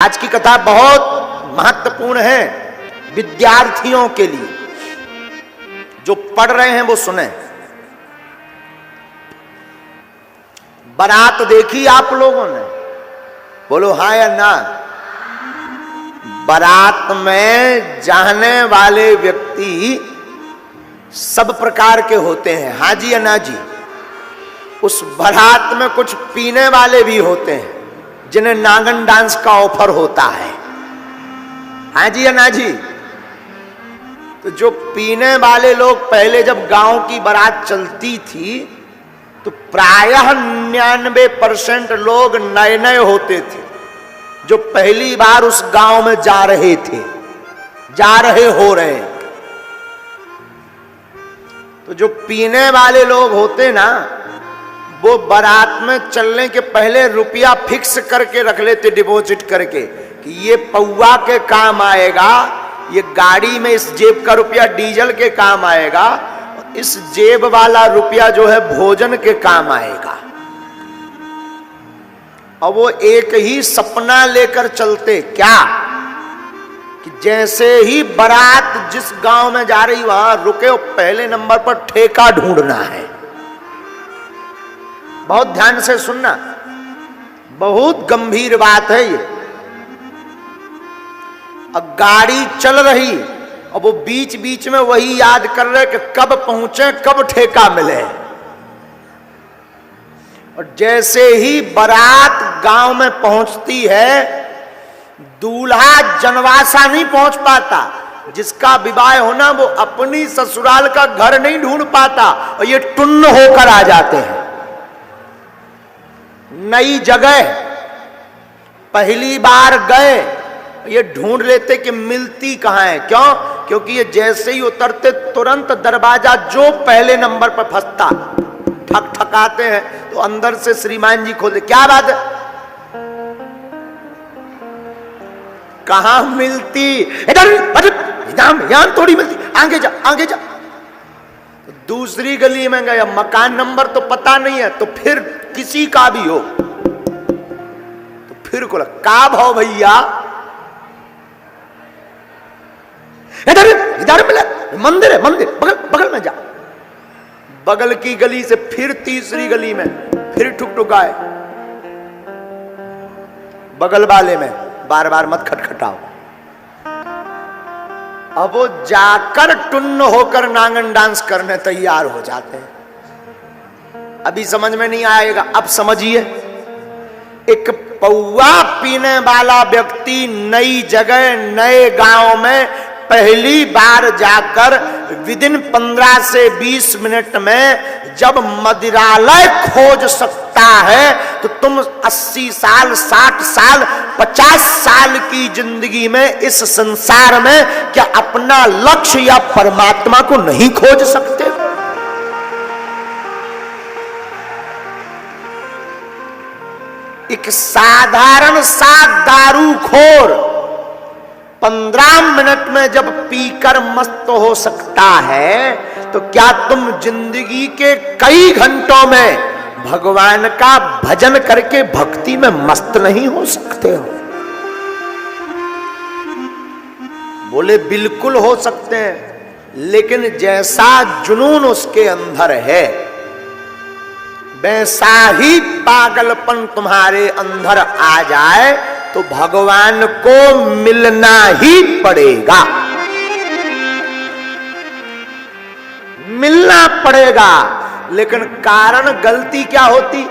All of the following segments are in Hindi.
आज की कथा बहुत महत्वपूर्ण है विद्यार्थियों के लिए। जो पढ़ रहे हैं वो सुने। बारात देखी आप लोगों ने? बोलो हाँ या ना। बारात में जाने वाले व्यक्ति सब प्रकार के होते हैं, हाँ जी या ना जी। उस बारात में कुछ पीने वाले भी होते हैं जिन्हें नागन डांस का ऑफर होता है, हाँ जी या ना जी। तो जो पीने वाले लोग, पहले जब गांव की बारात चलती थी तो प्रायः 99% लोग नए नए होते थे जो पहली बार उस गांव में जा रहे थे, जा रहे हो रहे। तो जो पीने वाले लोग होते ना, वो बारात में चलने के पहले रुपया फिक्स करके रख लेते, डिपॉजिट करके, कि ये पौवा के काम आएगा, ये गाड़ी में इस जेब का रुपया डीजल के काम आएगा, इस जेब वाला रुपया जो है भोजन के काम आएगा। और वो एक ही सपना लेकर चलते, क्या कि जैसे ही बारात जिस गांव में जा रही वहां रुके, वो पहले नंबर पर ठेका ढूंढना है। बहुत ध्यान से सुनना, बहुत गंभीर बात है ये। अब गाड़ी चल रही और वो बीच बीच में वही याद कर रहे कि कब पहुंचे, कब ठेका मिले। और जैसे ही बारात गांव में पहुंचती है, दूल्हा जनवासा नहीं पहुंच पाता। जिसका विवाह होना वो अपनी ससुराल का घर नहीं ढूंढ पाता और ये टुन्न होकर आ जाते हैं। नई जगह पहली बार गए, ये ढूंढ लेते कि मिलती कहां है। क्यों? क्योंकि ये जैसे ही उतरते तुरंत दरवाजा जो पहले नंबर पर फंसता, ठक ठकाते हैं तो अंदर से श्रीमान जी खोलते, क्या बात है, कहां मिलती, इधर यहां थोड़ी मिलती, आगे जा आगे जा। तो दूसरी गली में गया, मकान नंबर तो पता नहीं है, तो फिर किसी का भी हो तो फिर को का भाव भैया, इधर इधर मिला, मंदिर है, मंदिर बगल बगल में जा। बगल की गली से फिर तीसरी गली में फिर ठुकठुकाए, बगल वाले में बार बार मत खटखटाओ। अब वो जाकर टुन्न होकर नांगन डांस करने तैयार हो जाते हैं। अभी समझ में नहीं आएगा, अब समझिए। एक पौवा पीने वाला व्यक्ति नई जगह, नए गांव में पहली बार जाकर विदिन 15 से 20 मिनट में जब मदिरालय खोज सकता है, तो तुम 80 साल, 60 साल, 50 साल की जिंदगी में इस संसार में क्या अपना लक्ष्य या परमात्मा को नहीं खोज सकते? एक साधारण सा दारूखोर 15 मिनट में जब पीकर मस्त हो सकता है, तो क्या तुम जिंदगी के कई घंटों में भगवान का भजन करके भक्ति में मस्त नहीं हो सकते हो? बोले बिल्कुल हो सकते हैं, लेकिन जैसा जुनून उसके अंदर है, वैसा ही पागलपन तुम्हारे अंदर आ जाए तो भगवान को मिलना ही पड़ेगा, मिलना पड़ेगा। लेकिन कारण गलती क्या होती?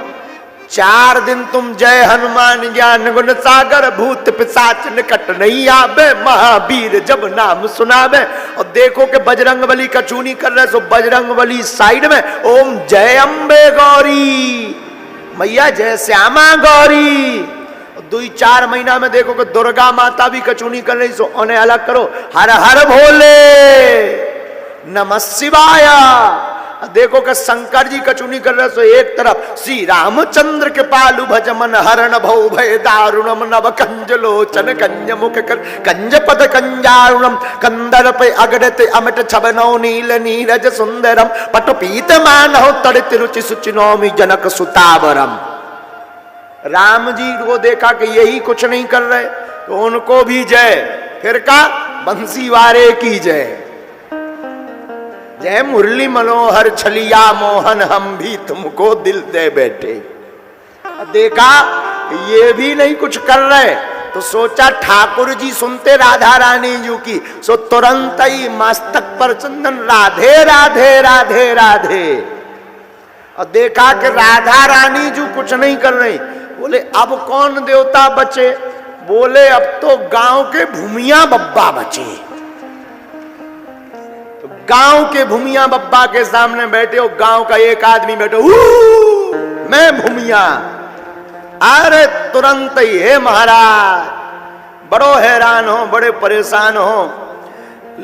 4 दिन तुम जय हनुमान ज्ञान गुण सागर, भूत पिशाच निकट नहीं आवे, महावीर जब नाम सुनावे। और देखो कि बजरंग बली कचूनी कर रहे, सो बजरंग बली साइड में ओम जय अम्बे गौरी, मैया जय श्यामा गौरी। 2-4 महीना में देखो कि दुर्गा माता भी कचूनी कर रही, सो उन्हें अलग करो, हर हर भोले नमः शिवाय। देखो कि शंकर जी कचूनी कर रहे, सो एक तरफ श्री रामचंद्र के पालू भज मन हरण भव भय दारुणम नव कंज लोचन कंज मुख कर कंज पद कंजारुणम कंदर पे अगड़ते अमिट छबनो नील नीरज सुंदरम पटु पीत मानव तड़ित रुचि सुचि नौमि जनक सुतावरम। राम जी को देखा कि यही कुछ नहीं कर रहे, तो उनको भी जय। फिर का बंसी वारे की जय। जय मुरली मनोहर छलिया मोहन, हम भी तुमको दिल दे बैठे। देखा ये भी नहीं कुछ कर रहे, तो सोचा ठाकुर जी सुनते राधा रानी जी की, सो तुरंत ही मस्तक पर चंदन राधे राधे राधे राधे। और देखा कि राधा रानी जी कुछ नहीं कर रही। बोले अब कौन देवता बचे? बोले अब तो गांव के भूमिया बब्बा बचे। तो गांव के भूमिया बब्बा के सामने बैठे हो, गांव का एक आदमी बैठे, मैं भूमिया। अरे तुरंत ही हे महाराज, बड़ो हैरान हो, बड़े परेशान हो।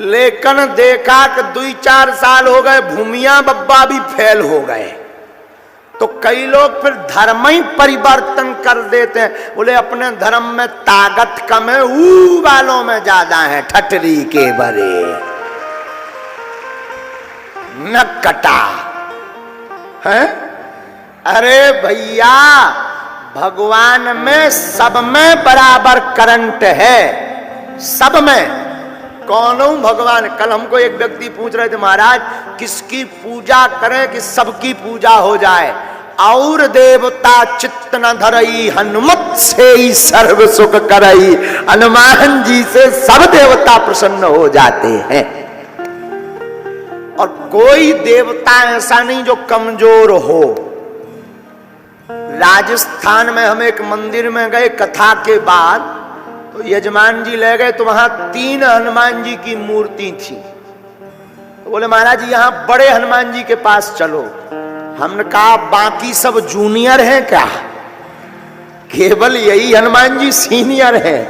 लेकिन देखा कि 2-4 साल हो गए, भूमिया बब्बा भी फेल हो गए। तो कई लोग फिर धर्म ही परिवर्तन कर देते हैं। बोले अपने धर्म में ताकत कम है, ऊ वालों में ज्यादा है, ठटरी के बरे न कटा है। अरे भैया, भगवान में सब में बराबर करंट है, सब में। कौन हूं भगवान? कल हमको एक व्यक्ति पूछ रहे थे, महाराज किसकी पूजा करें कि सबकी पूजा हो जाए? और देवता चित्त न धरई, हनुमत से ही सर्व सुख करई। हनुमान जी से सब देवता प्रसन्न हो जाते हैं। और कोई देवता ऐसा नहीं जो कमजोर हो। राजस्थान में हम एक मंदिर में गए कथा के बाद, तो यजमान जी ले गए, तो वहां 3 हनुमान जी की मूर्ति थी। तो बोले महाराज जी यहाँ बड़े हनुमान जी के पास चलो। हमने कहा बाकी सब जूनियर हैं क्या? केवल यही हनुमान जी सीनियर हैं।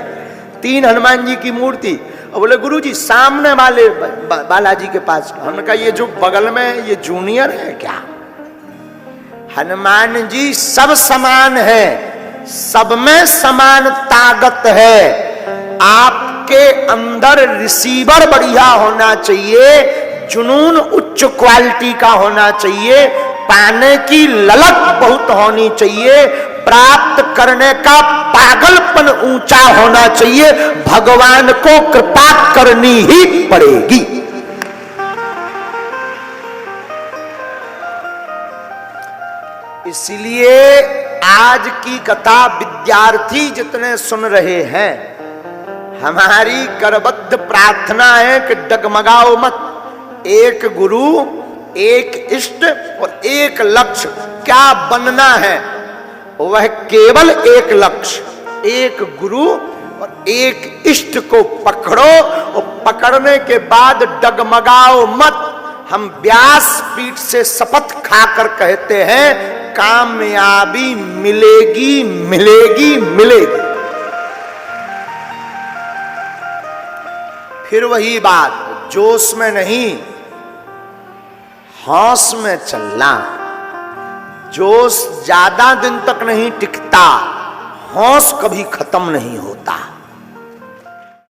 3 हनुमान जी की मूर्ति। और बोले गुरु जी सामने वाले बालाजी के पास। हमने कहा ये जो बगल में ये जूनियर है क्या? हनुमान जी सब समान है, सब में समान ताकत है। आपके अंदर रिसीवर बढ़िया होना चाहिए, जुनून उच्च क्वालिटी का होना चाहिए, पाने की ललक बहुत होनी चाहिए, प्राप्त करने का पागलपन ऊंचा होना चाहिए। भगवान को कृपा करनी ही पड़ेगी। इसलिए आज की कथा विद्यार्थी जितने सुन रहे हैं, हमारी करबद्ध प्रार्थना है कि डगमगाओ मत। एक गुरु, एक इष्ट और एक लक्ष्य। क्या बनना है? वह केवल एक लक्ष्य, एक गुरु और एक इष्ट को पकड़ो। और पकड़ने के बाद डगमगाओ मत। हम व्यास पीठ से शपथ खाकर कहते हैं कामयाबी मिलेगी मिलेगी मिलेगी। फिर वही बात, जोश में नहीं, होश में चलना। जोश ज्यादा दिन तक नहीं टिकता, होश कभी खत्म नहीं होता।